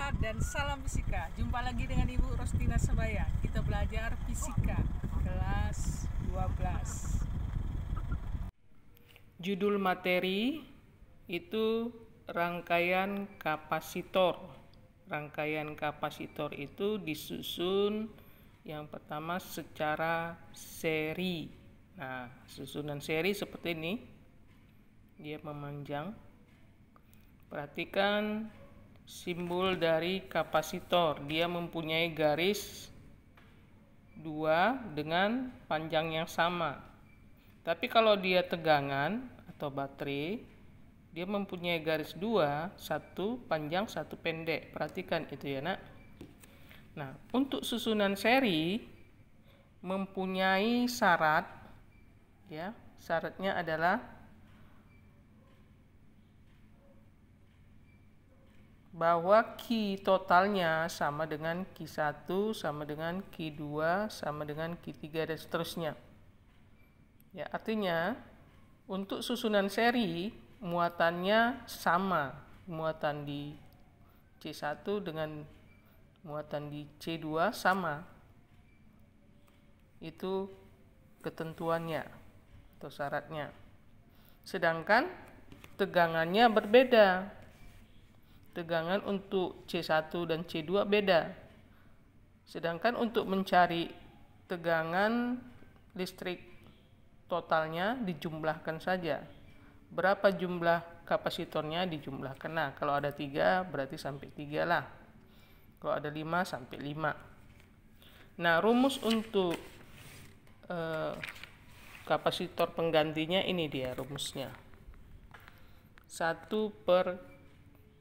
sehat dan salam fisika. Jumpa lagi dengan Ibu Rostina Sabaya. Kita belajar fisika kelas 12. Judul materi itu rangkaian kapasitor. Rangkaian kapasitor itu disusun yang pertama secara seri. Nah, susunan seri seperti ini. Dia memanjang. Perhatikan simbol dari kapasitor. Dia mempunyai garis 2 dengan panjang yang sama. Tapi kalau dia tegangan atau baterai, dia mempunyai garis 2, satu panjang, satu pendek. Perhatikan itu ya, Nak. Nah, untuk susunan seri mempunyai syarat, ya. Syaratnya adalah bahwa Q totalnya sama dengan Q1 sama dengan Q2 sama dengan Q3 dan seterusnya. Ya, artinya untuk susunan seri muatannya sama, muatan di C1 dengan muatan di C2 sama. Itu ketentuannya atau syaratnya. Sedangkan tegangannya berbeda. Tegangan untuk C1 dan C2 beda. Sedangkan untuk mencari tegangan listrik totalnya dijumlahkan saja. Berapa jumlah kapasitornya dijumlahkan. Nah, kalau ada 3 berarti sampai 3 lah. Kalau ada 5 sampai 5. Nah, rumus untuk kapasitor penggantinya ini dia rumusnya. 1 per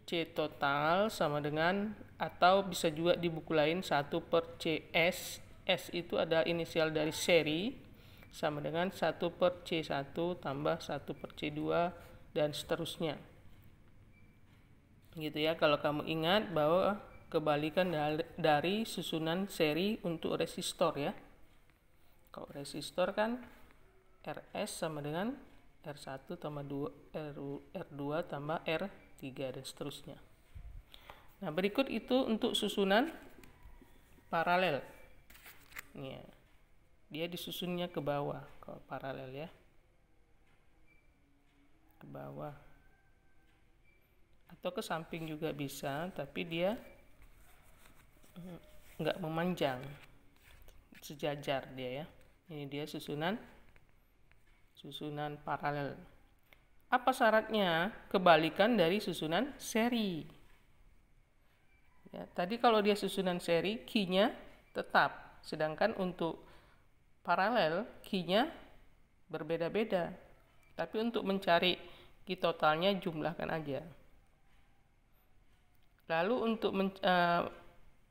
C total sama dengan, atau bisa juga di buku lain 1 per CS. S itu adalah inisial dari seri, sama dengan 1 per C1 tambah 1 per C2 dan seterusnya. Gitu ya, kalau kamu ingat bahwa kebalikan dari susunan seri untuk resistor ya. Kalau resistor kan RS sama dengan R1 tambah 2, R2 tambah R3 dan seterusnya. Nah, berikut itu untuk susunan paralel. Ya, dia disusunnya ke bawah kalau paralel ya. Ke bawah. Atau ke samping juga bisa, tapi dia enggak memanjang. Sejajar dia ya. Ini dia susunan paralel. Apa syaratnya? Kebalikan dari susunan seri. Ya, tadi kalau dia susunan seri, Q-nya tetap. Sedangkan untuk paralel, Q-nya berbeda-beda. Tapi untuk mencari Q totalnya, jumlahkan aja. Lalu untuk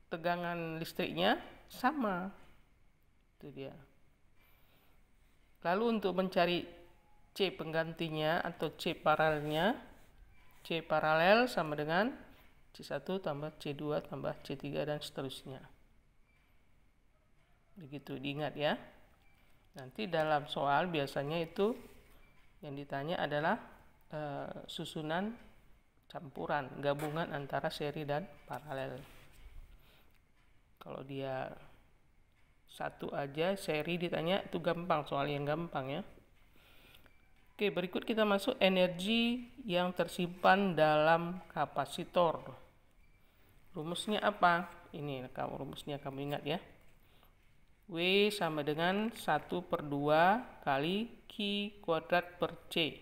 tegangan listriknya sama. Itu dia. Lalu untuk mencari C penggantinya atau C paralelnya, C paralel sama dengan C1 tambah C2 tambah C3 dan seterusnya. Begitu, diingat ya. Nanti dalam soal biasanya itu yang ditanya adalah susunan campuran, gabungan antara seri dan paralel. Kalau dia satu aja seri ditanya itu gampang, soal yang gampang ya. Oke, berikut kita masuk energi yang tersimpan dalam kapasitor. Rumusnya apa? Ini rumusnya kamu ingat ya. W sama dengan 1 per 2 kali Q kuadrat per C.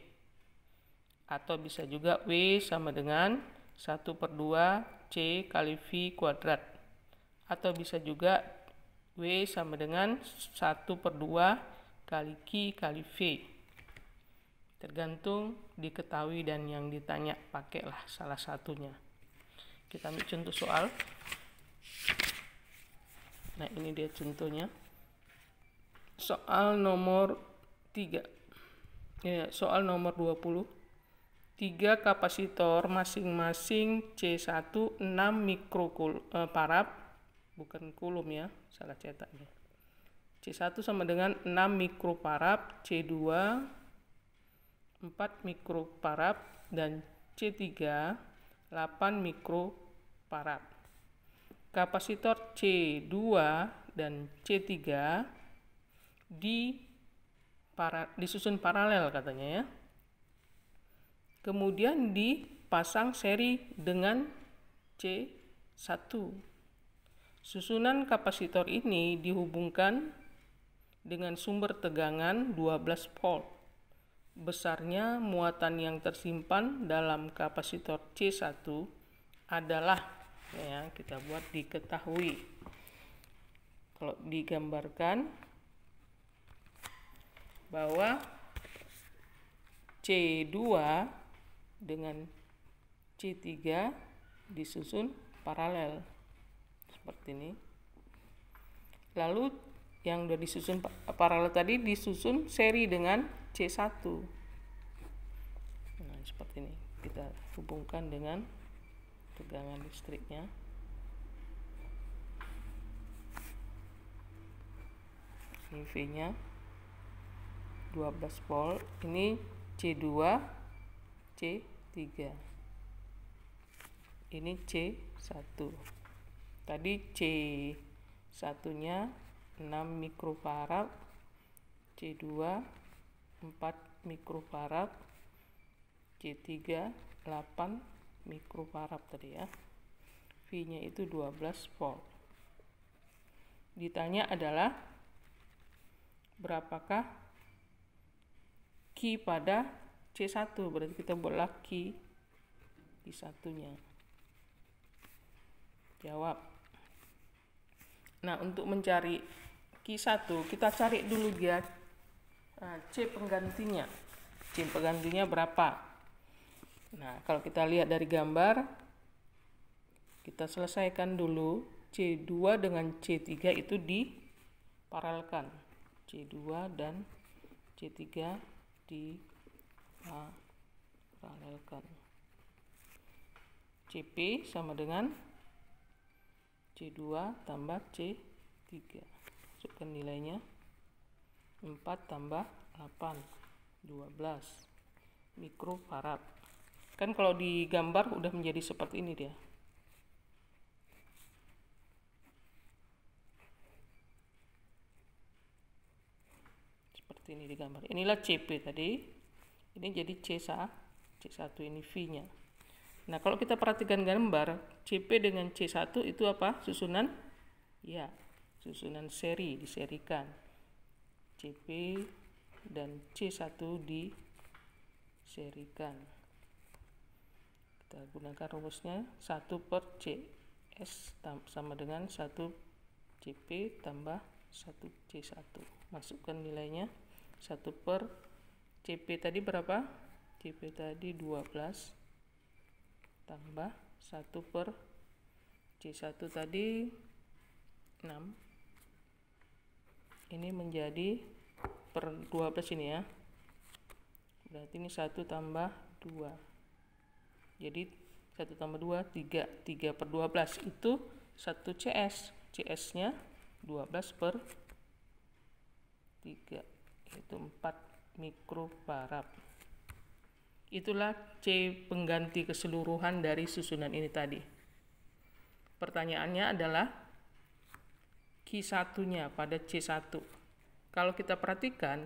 Atau bisa juga W sama dengan 1 per 2 C kali V kuadrat. Atau bisa juga W sama dengan 1 per 2 kali Q kali V. Tergantung diketahui dan yang ditanya, pakailah salah satunya. Kita ambil contoh soal. Nah, ini dia contohnya. Soal nomor 3. Ya, soal nomor 20. 3 kapasitor masing-masing C1 6 mikrofarad, bukan kulum ya, salah cetak ya. C1 sama dengan 6 mikrofarad, C2 4 mikrofarad dan C3 8 mikrofarad. kapasitor C2 dan C3 disusun paralel katanya ya. Kemudian dipasang seri dengan C1. Susunan kapasitor ini dihubungkan dengan sumber tegangan 12 volt. Besarnya muatan yang tersimpan dalam kapasitor C1 adalah, ya, kita buat diketahui. Kalau digambarkan bahwa C2 dengan C3 disusun paralel seperti ini. Lalu yang sudah disusun paralel tadi disusun seri dengan C1. Nah, seperti ini. Kita hubungkan dengan tegangan listriknya. Ini V-nya 12 volt. Ini C2, C3. Ini C1. Tadi C1-nya 6 mikrofarad, C2 4 mikrofarad, C3 8 mikrofarad tadi ya. V-nya itu 12 volt. Ditanya adalah berapakah Q pada C1, berarti kita buatlah Q di satunya. Jawab. Nah, untuk mencari Q1 kita cari dulu dia C penggantinya. C penggantinya berapa? Nah, kalau kita lihat dari gambar, kita selesaikan dulu C2 dengan C3 itu diparalelkan. C2 dan C3 diparalelkan. CP sama dengan C2 tambah C3. Masukkan nilainya. 4 tambah 8. 12 mikrofarad. Kan kalau digambar udah menjadi seperti ini dia. Seperti ini digambar. Inilah CP tadi. Ini jadi C1 ini V-nya. Nah, kalau kita perhatikan gambar, CP dengan C1 itu apa? Susunan? Ya, susunan seri, diserikan. CP dan C1 diserikan. Kita gunakan rumusnya 1 per CS sama dengan 1 CP tambah 1 C1. Masukkan nilainya. 1 per CP tadi berapa? CP tadi 12 tambah 1 per C1 tadi 6. Ini menjadi per 12 ini ya. Berarti ini 1 tambah 2. Jadi 1 tambah 2 3. 3 per 12 itu 1 CS. CS-nya 12 per 3 itu 4 mikrofarad. Itulah C pengganti keseluruhan dari susunan ini tadi. Pertanyaannya adalah Q1-nya pada C1. Kalau kita perhatikan,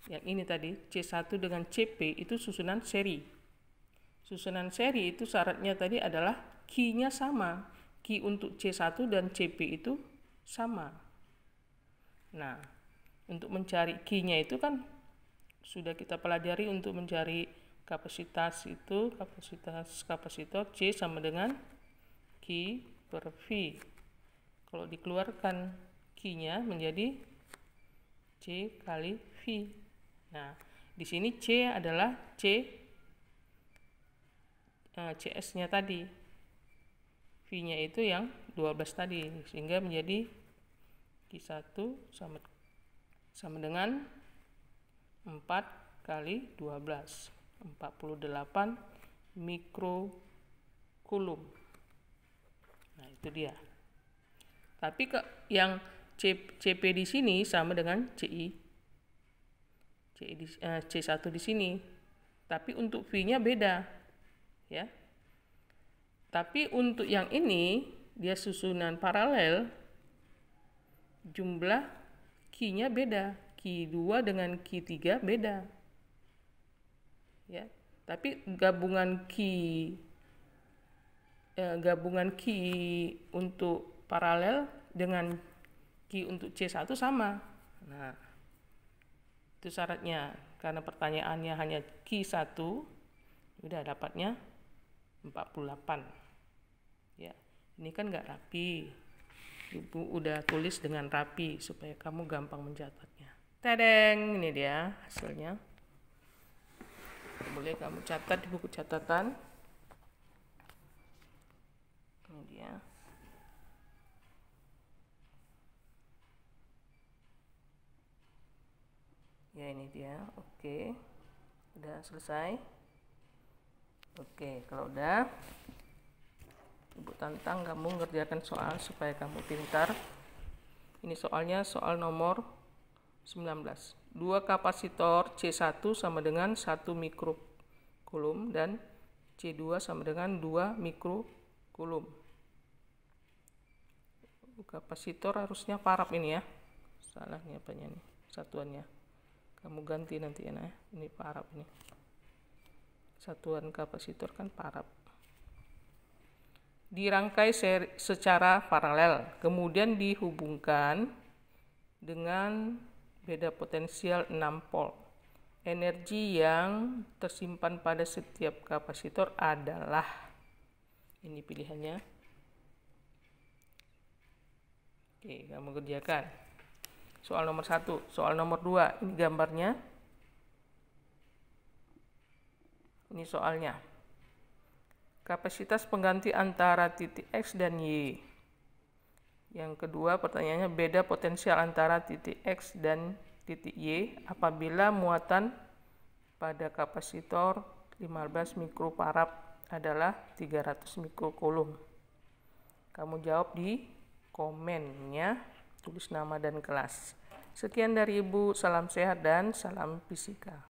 yang ini tadi, C1 dengan CP itu susunan seri. Susunan seri itu syaratnya tadi adalah Q-nya sama. Q untuk C1 dan CP itu sama. Nah, untuk mencari Q-nya itu kan sudah kita pelajari untuk mencari kapasitas itu, kapasitor C sama dengan Q per V. Kalau dikeluarkan Q-nya menjadi C kali V. Nah, di sini C adalah CS-nya tadi. V-nya itu yang 12 tadi, sehingga menjadi Q1 sama dengan 4 kali 12, 48 mikrokulum. Nah, itu dia. Tapi yang CP di sini sama dengan C1 di sini. Tapi untuk V-nya beda. Ya. Tapi untuk yang ini dia susunan paralel, jumlah Q-nya beda. Q2 dengan Q3 beda. Ya, tapi gabungan Q untuk paralel dengan Q untuk C1 sama. Nah, itu syaratnya. Karena pertanyaannya hanya Q1, udah dapatnya 48. Ya, ini kan nggak rapi. Ibu udah tulis dengan rapi supaya kamu gampang mencatatnya. Tadeng, ini dia hasilnya. Boleh kamu catat di buku catatan. Ini dia. Ya, ini dia. Oke. Udah selesai. Oke, kalau udah, Ibu tantang kamu ngerjakan soal supaya kamu pintar. Ini soalnya soal nomor 19. 2 kapasitor C1 sama dengan 1 mikrokulum dan C2 sama dengan 2 mikrokulum. Kapasitor harusnya farad ini ya. Salah nih apanya nih satuannya. Kamu ganti nanti ya, nah. Ini farad ini. Satuan kapasitor kan farad. Dirangkai secara paralel, kemudian dihubungkan dengan beda potensial 6 volt. Energi yang tersimpan pada setiap kapasitor adalah, ini pilihannya. Oke, kamu kerjakan. Soal nomor 1, soal nomor 2, ini gambarnya. Ini soalnya. Kapasitas pengganti antara titik X dan Y. Yang kedua pertanyaannya, beda potensial antara titik X dan titik Y apabila muatan pada kapasitor 15 mikrofarad adalah 300 mikrokulum. Kamu jawab di komennya, tulis nama dan kelas. Sekian dari Ibu, salam sehat dan salam fisika.